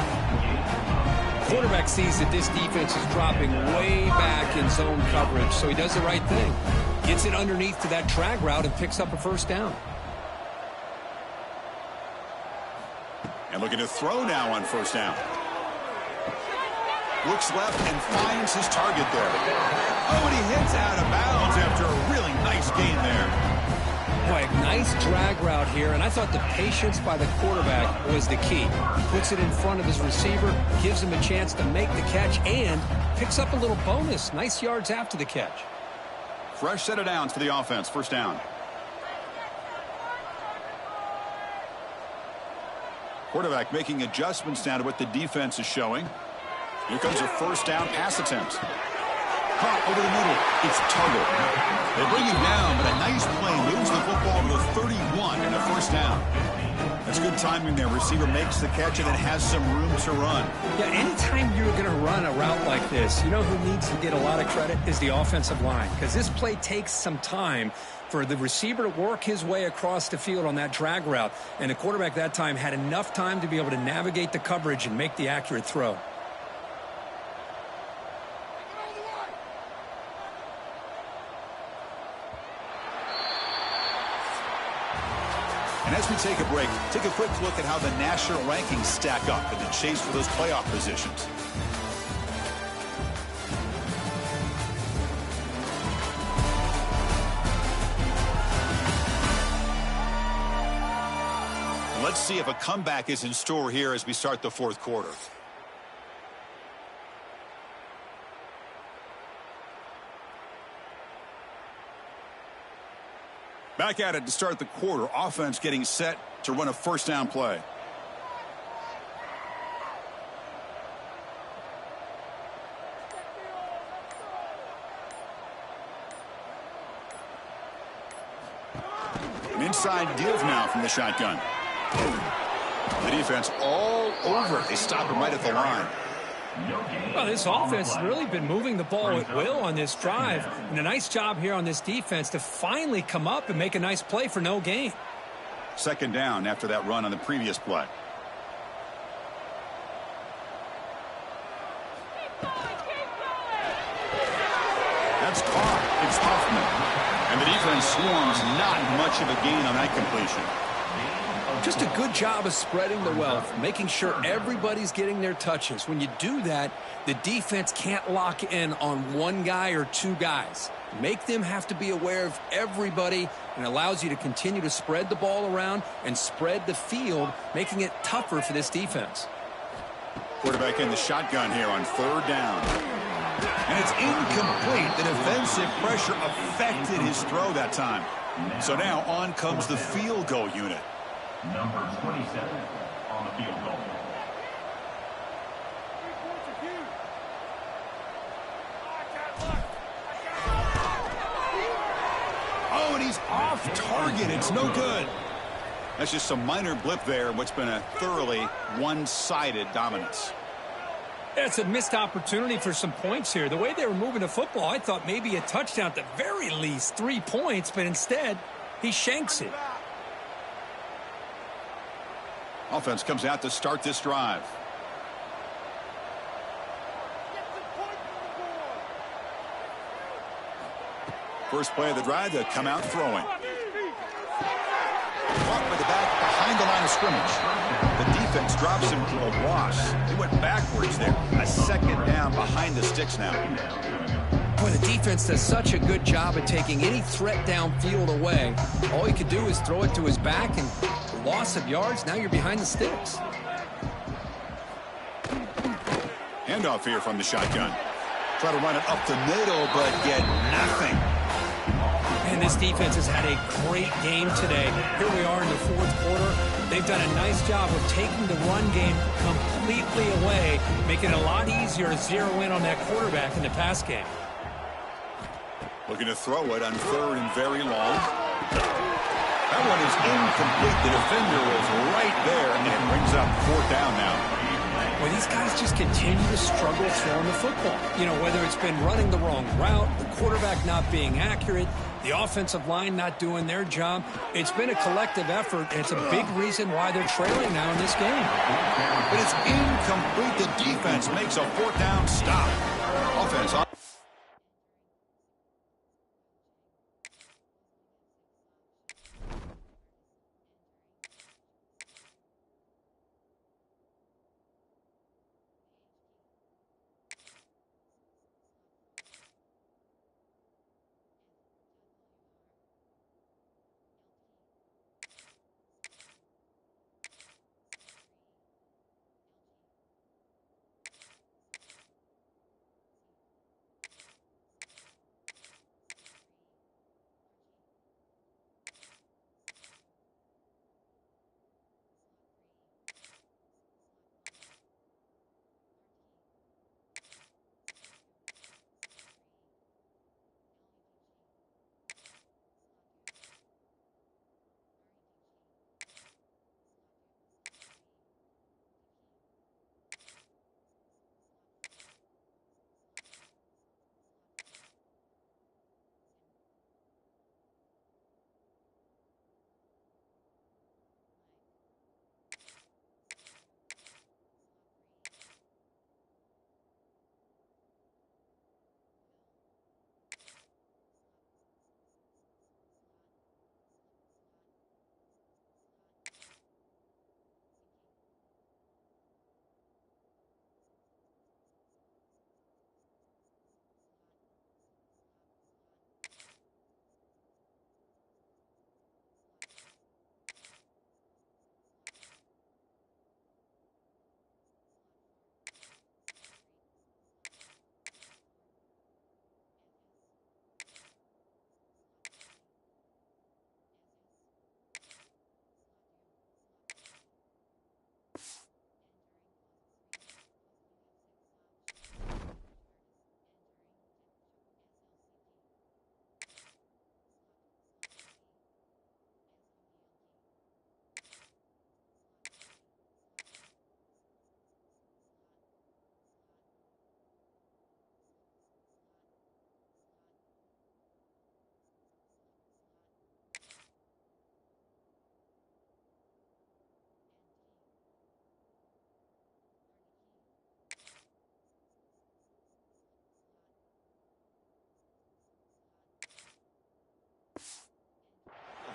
Quarterback sees that this defense is dropping way back in zone coverage, so he does the right thing. Gets it underneath to that drag route and picks up a 1st down. And looking to throw now on 1st down. Looks left and finds his target there. Oh, and he hits out of bounds after a really nice gain there. Boy, nice drag route here, and I thought the patience by the quarterback was the key. Puts it in front of his receiver, gives him a chance to make the catch, and picks up a little bonus. Nice yards after the catch. Fresh set of downs for the offense. 1st down. Quarterback making adjustments now to what the defense is showing. Here comes a 1st down pass attempt. Caught over the middle. It's Tuggle. They bring him down, but a nice play moves the football to the 31 and a 1st down. That's good timing there. Receiver makes the catch and then has some room to run. Yeah, anytime you're going to run a route like this, you know who needs to get a lot of credit is the offensive line, because this play takes some time for the receiver to work his way across the field on that drag route, and the quarterback that time had enough time to be able to navigate the coverage and make the accurate throw. And as we take a break, take a quick look at how the national rankings stack up in the chase for those playoff positions. Let's see if a comeback is in store here as we start the 4th quarter. Back at it to start the quarter. Offense getting set to run a first down play. An inside give now from the shotgun. The defense all over it. They stop him right at the line. Well, this offense has really been moving the ball at will on this drive. And a nice job here on this defense to finally come up and make a nice play for no gain. Second down after that run on the previous play. That's caught. It's Huffman. And the defense swarms, not much of a gain on that completion. Just a good job of spreading the wealth, making sure everybody's getting their touches. When you do that, the defense can't lock in on one guy or two guys. Make them have to be aware of everybody, and allows you to continue to spread the ball around and spread the field, making it tougher for this defense. Quarterback in the shotgun here on third down. And it's incomplete. The defensive pressure affected his throw that time. So now on comes the field goal unit. Number 27 on the field goal. Oh, and he's off target. It's no good. That's just some minor blip there, what's been a thoroughly one-sided dominance. It's a missed opportunity for some points here. The way they were moving the football, I thought maybe a touchdown, at the very least 3 points, but instead he shanks it. Offense comes out to start this drive. First play of the drive, they'll come out throwing. Caught with the back behind the line of scrimmage. The defense drops him to a loss. He went backwards there. A second down behind the sticks now. Boy, the defense does such a good job of taking any threat downfield away. All he could do is throw it to his back, and loss of yards, now you're behind the sticks. Handoff here from the shotgun. Try to run it up the middle, but get nothing. And this defense has had a great game today. Here we are in the fourth quarter. They've done a nice job of taking the run game completely away, making it a lot easier to zero in on that quarterback in the pass game. Looking to throw it on third and very long. That one is incomplete. The defender was right there, and it brings up fourth down now. Well, these guys just continue to struggle throwing the football. You know, whether it's been running the wrong route, the quarterback not being accurate, the offensive line not doing their job. It's been a collective effort, and it's a big reason why they're trailing now in this game. But it's incomplete. The defense makes a fourth down stop. Offense on.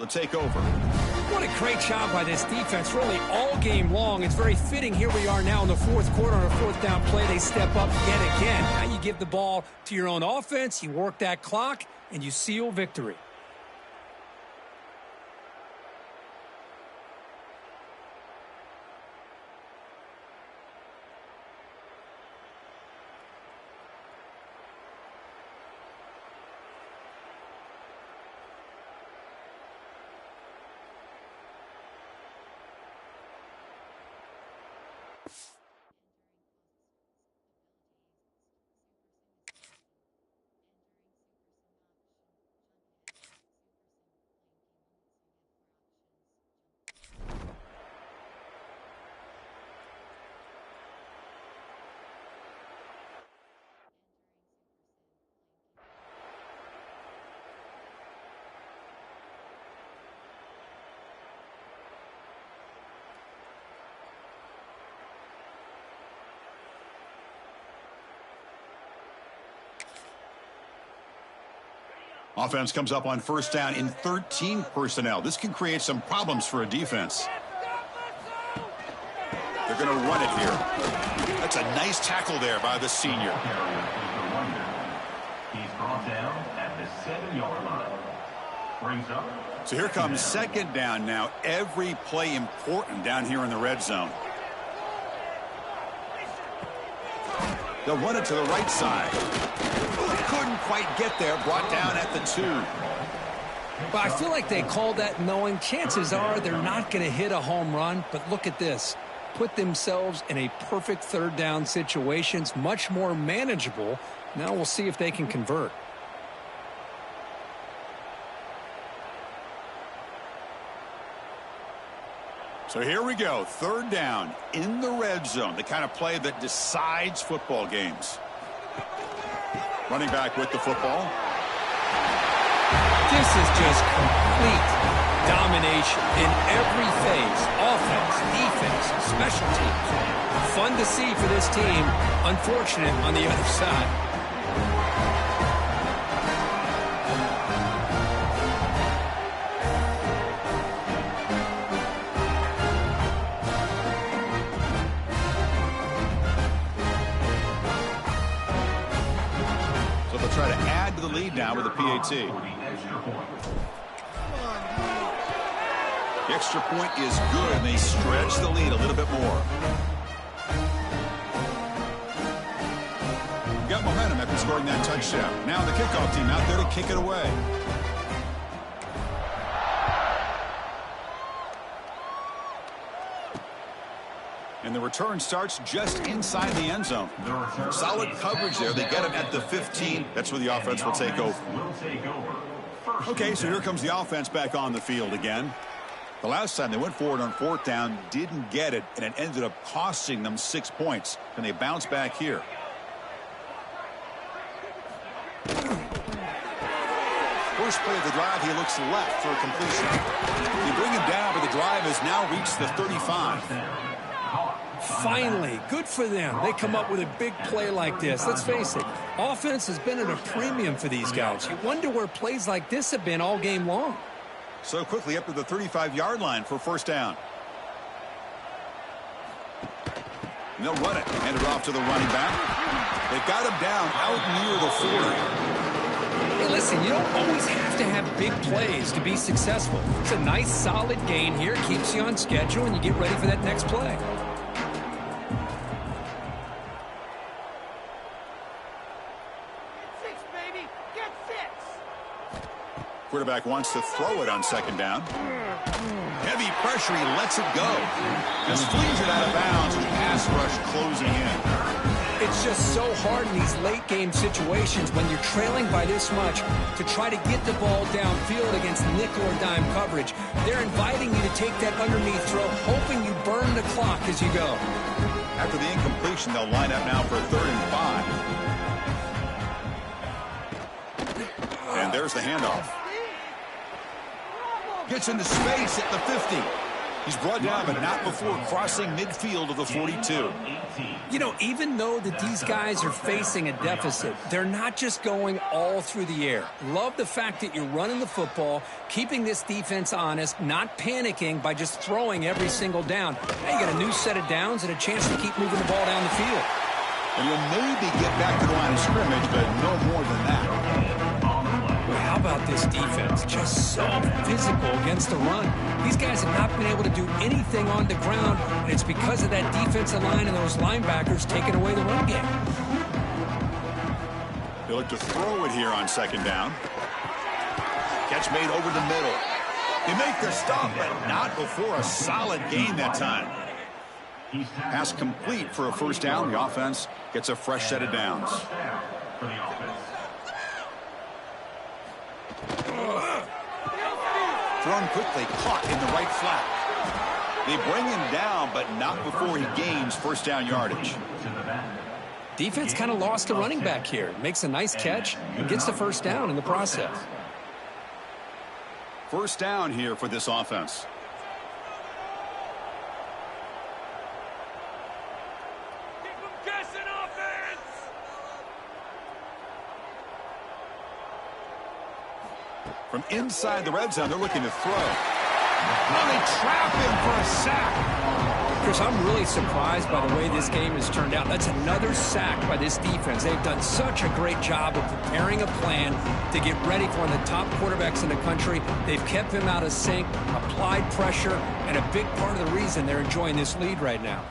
will take over. What a great job by this defense, really all game long. It's very fitting. Here we are now in the fourth quarter on a fourth down play. They step up yet again. Now you give the ball to your own offense, you work that clock, and you seal victory. Offense comes up on first down in 13 personnel. This can create some problems for a defense. They're going to run it here. That's a nice tackle there by the senior. He's brought down at the 7-yard line. Brings up. So here comes second down now. Every play important down here in the red zone. They'll run it to the right side. Couldn't quite get there. Brought down at the 2. But I feel like they called that knowing chances are they're not going to hit a home run. But look at this. Put themselves in a perfect third down situation. It's much more manageable. Now we'll see if they can convert. So here we go. Third down in the red zone. The kind of play that decides football games. Running back with the football. This is just complete domination in every phase. Offense, defense, special teams. Fun to see for this team. Unfortunate on the other side. Try to add to the lead now with a PAT. The extra point is good, and they stretch the lead a little bit more. Got momentum after scoring that touchdown. Now the kickoff team out there to kick it away. And the return starts just inside the end zone. Solid coverage there. They get him at the 15. That's where the offense will take over. Okay, so here comes the offense back on the field again. The last time they went forward on fourth down, didn't get it, and it ended up costing them 6 points. Can they bounce back here? First play of the drive, he looks left for a completion. They bring him down, but the drive has now reached the 35. Finally, good for them. They come up with a big play like this. Let's face it, offense has been at a premium for these guys. You wonder where plays like this have been all game long. So quickly up to the 35-yard line for first down. And they'll run it. Hand it off to the running back. They've got him down out near the 40. Hey, listen, you don't always have to have big plays to be successful. It's a nice, solid gain here. Keeps you on schedule, and you get ready for that next play. Quarterback wants to throw it on second down. Heavy pressure, he lets it go. Just flings it out of bounds, and pass rush closing in. It's just so hard in these late game situations when you're trailing by this much to try to get the ball downfield against nickel or dime coverage. They're inviting you to take that underneath throw, hoping you burn the clock as you go. After the incompletion, they'll line up now for 3rd and 5. And there's the handoff. Gets into space at the 50. He's brought down, but not before crossing midfield of the 42. You know, even though that these guys are facing a deficit, they're not just going all through the air. Love the fact that you're running the football, keeping this defense honest, not panicking by just throwing every single down. Now you got a new set of downs and a chance to keep moving the ball down the field. And you'll maybe get back to the line of scrimmage, but no more than that. How about this defense? Just so physical against the run. These guys have not been able to do anything on the ground, and it's because of that defensive line and those linebackers taking away the run game. They look to throw it here on second down. Catch made over the middle. They make their stop, but not before a solid gain that time. Pass complete for a first down. The offense gets a fresh set of downs. Thrown quickly, caught in the right flat. They bring him down, but not before he gains first down yardage. Defense kind of lost a running back here. Makes a nice catch and gets the first down in the process. First down here for this offense. From inside the red zone, they're looking to throw. Oh, they trap him for a sack. Chris, I'm really surprised by the way this game has turned out. That's another sack by this defense. They've done such a great job of preparing a plan to get ready for one of the top quarterbacks in the country. They've kept him out of sync, applied pressure, and a big part of the reason they're enjoying this lead right now.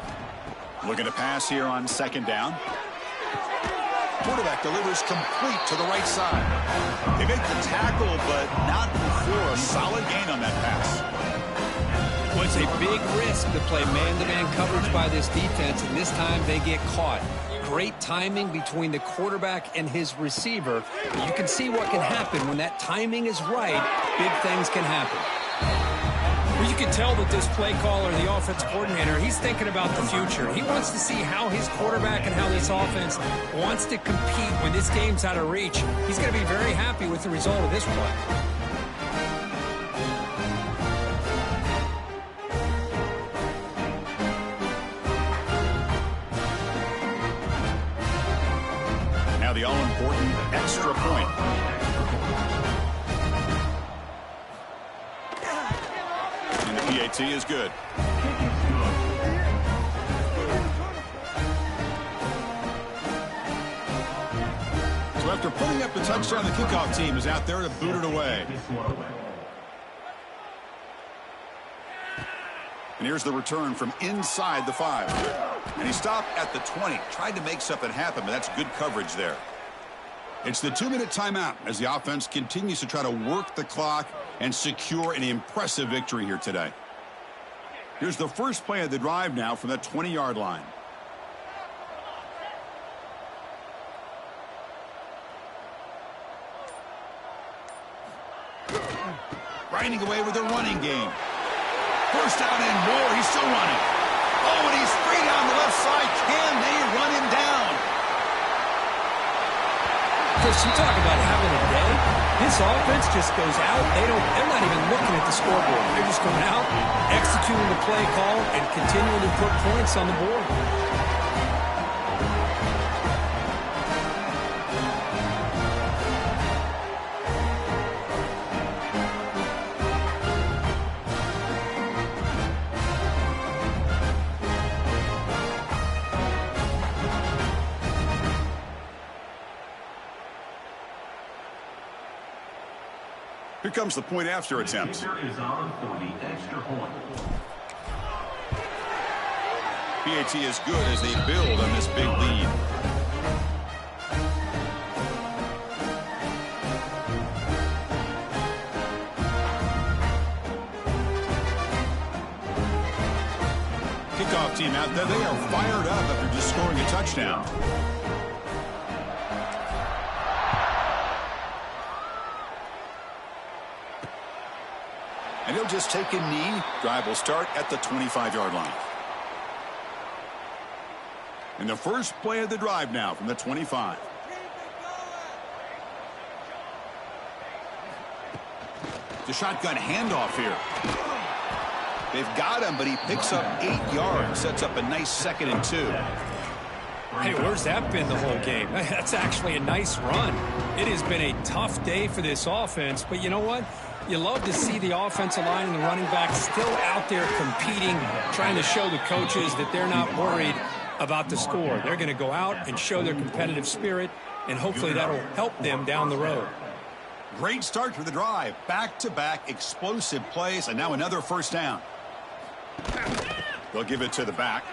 Looking to pass here on second down. Quarterback delivers complete to the right side. They make the tackle, but not before a solid gain on that pass. Well, it's a big risk to play man-to-man coverage by this defense, and this time they get caught. Great timing between the quarterback and his receiver. You can see what can happen when that timing is right. Big things can happen. Well, you can tell that this play caller, the offense coordinator, he's thinking about the future. He wants to see how his quarterback and how this offense wants to compete when this game's out of reach. He's going to be very happy with the result of this play. Now the all-important extra point. PAT is good. So after putting up the touchdown, the kickoff team is out there to boot it away. And here's the return from inside the 5. And he stopped at the 20. Tried to make something happen, but that's good coverage there. It's the 2-minute timeout as the offense continues to try to work the clock and secure an impressive victory here today. Here's the first play of the drive now from the 20-yard line. Grinding away with a running game. First down and more. He's still running. Oh, and he's free down the left side. Can they run him down? Chris, you talk about having a day. This offense just goes out. They're not even looking at the scoreboard. They're just going out, executing the play call, and continuing to put points on the board. Here comes the point after attempt. PAT is good as they build on this big lead. Kickoff team out there. They are fired up after just scoring a touchdown. And he'll just take a knee. Drive will start at the 25-yard line. And the first play of the drive now from the 25. The shotgun handoff here. They've got him, but he picks up 8 yards. Sets up a nice 2nd and 2. Hey, where's that been the whole game? That's actually a nice run. It has been a tough day for this offense, but you know what? You love to see the offensive line and the running back still out there competing, trying to show the coaches that they're not worried about the score. They're going to go out and show their competitive spirit, and hopefully that'll help them down the road. Great start to the drive. Back-to-back explosive plays, and now another first down. They'll give it to the back.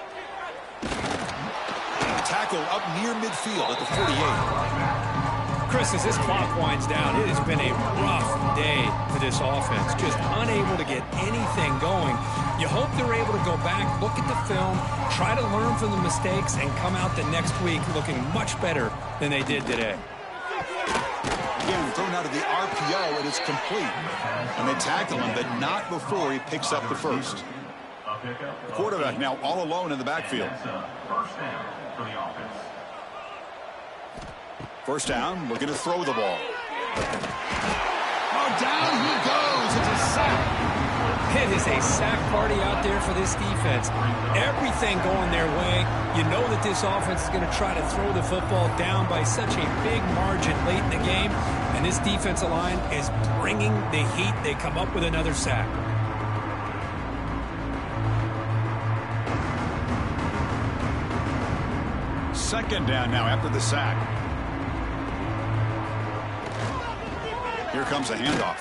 Tackle up near midfield at the 48. Chris, as this clock winds down, it has been a rough day for this offense. Just unable to get anything going. You hope they're able to go back, look at the film, try to learn from the mistakes, and come out the next week looking much better than they did today. Again, thrown out of the RPO, and it's complete. And they tackle him, but not before he picks up the first. The quarterback now all alone in the backfield. First down for the offense. First down, looking to throw the ball. Oh, down he goes. It's a sack. It is a sack party out there for this defense. Everything going their way. You know that this offense is going to try to throw the football down by such a big margin late in the game. And this defensive line is bringing the heat. They come up with another sack. Second down now after the sack. Here comes a handoff.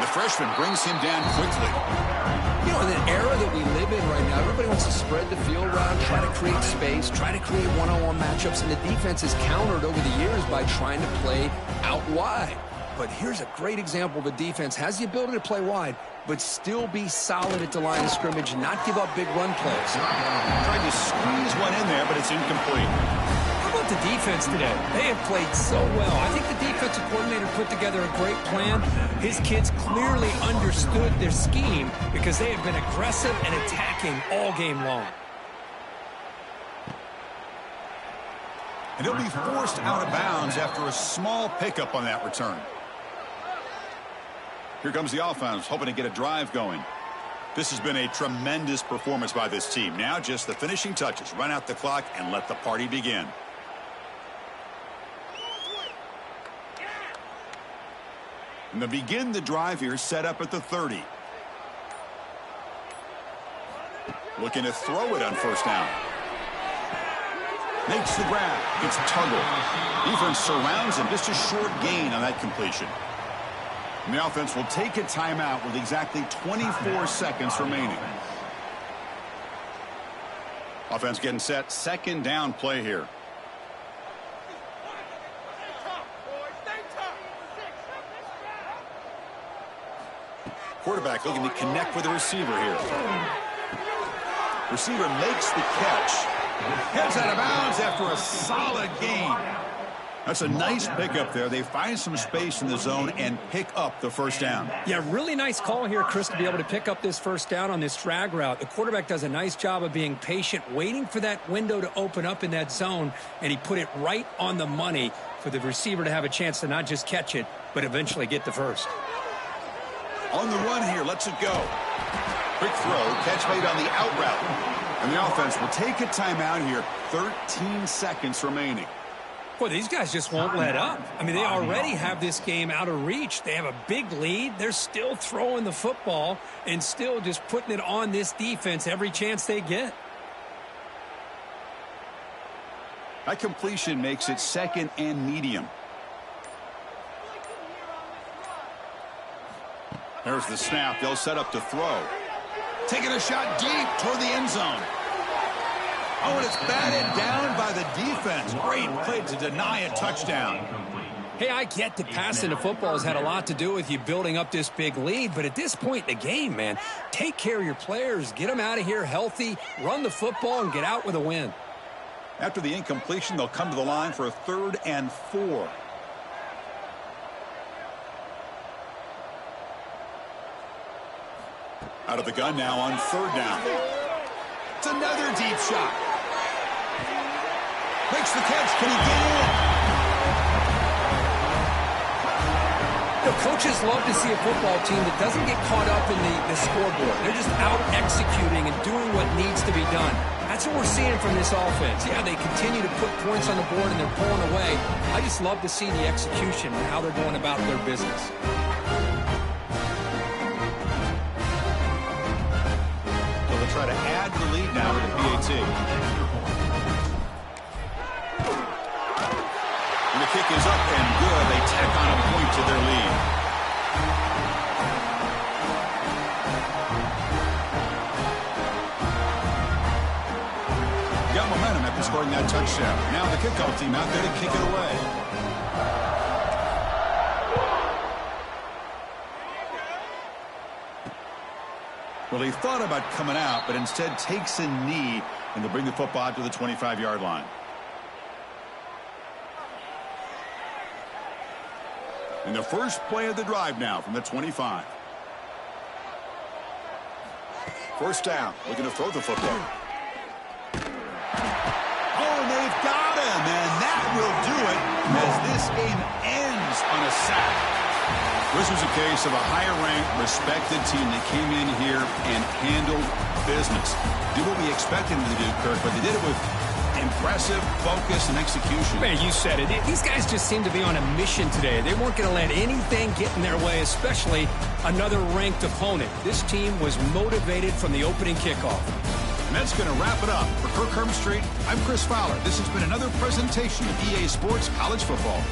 The freshman brings him down quickly. You know, in the era that we live in right now, everybody wants to spread the field around, try to create space, try to create one-on-one matchups, and the defense is countered over the years by trying to play out wide. But here's a great example. The defense has the ability to play wide, but still be solid at the line of scrimmage and not give up big run plays. Tried to squeeze one in there, but it's incomplete. How about the defense today? They have played so well. I think the defensive coordinator put together a great plan. His kids clearly understood their scheme because they have been aggressive and attacking all game long. And he'll be forced out of bounds after a small pickup on that return. Here comes the offense, hoping to get a drive going. This has been a tremendous performance by this team. Now just the finishing touches. Run out the clock and let the party begin. And they'll begin the drive here, set up at the 30. Looking to throw it on first down. Makes the grab. It's Tuggle. Defense surrounds him. Just a short gain on that completion. And the offense will take a timeout with exactly 24 seconds remaining. Offense getting set. Second down play here. Quarterback looking to connect with the receiver here. Receiver makes the catch. Heads out of bounds after a solid gain. That's a nice pickup there. They find some space in the zone and pick up the first down. Yeah, really nice call here, Chris, to be able to pick up this first down on this drag route. The quarterback does a nice job of being patient, waiting for that window to open up in that zone, and he put it right on the money for the receiver to have a chance to not just catch it, but eventually get the first. On the run here, lets it go. Quick throw, catch made on the out route. And the offense will take a timeout here. 13 seconds remaining. Boy, these guys just won't let up. I mean, they already have this game out of reach. They have a big lead. They're still throwing the football and still just putting it on this defense every chance they get. That completion makes it second and medium. There's the snap. They'll set up to throw. Taking a shot deep toward the end zone. Oh, and it's batted down by the defense. Great play to deny a touchdown. Hey, I get that passing the football has had a lot to do with you building up this big lead, but at this point in the game, man, take care of your players. Get them out of here healthy, run the football, and get out with a win. After the incompletion, they'll come to the line for a 3rd and 4. Out of the gun now on 3rd down. It's another deep shot. Makes the catch. Can he get in? The coaches love to see a football team that doesn't get caught up in the scoreboard. They're just out executing and doing what needs to be done. That's what we're seeing from this offense. Yeah, they continue to put points on the board and they're pulling away. I just love to see the execution and how they're going about their business. So they'll try to add the lead now with the PAT. And the kick is up and good. They tack on a point to their lead. Got momentum after scoring that touchdown. Now the kickoff team out there to kick it away. Well, he thought about coming out, but instead takes a knee, and they'll bring the football out to the 25-yard line. And the first play of the drive now from the 25. First down, looking to throw the football. Oh, and they've got him, and that will do it as this game ends on a sack. This was a case of a higher-ranked, respected team that came in here and handled business. Did what we expected them to do, Kirk, but they did it with impressive focus and execution. Man, you said it. These guys just seem to be on a mission today. They weren't going to let anything get in their way, especially another ranked opponent. This team was motivated from the opening kickoff. And that's going to wrap it up. For Kirk Hermstreet, I'm Chris Fowler. This has been another presentation of EA Sports College Football.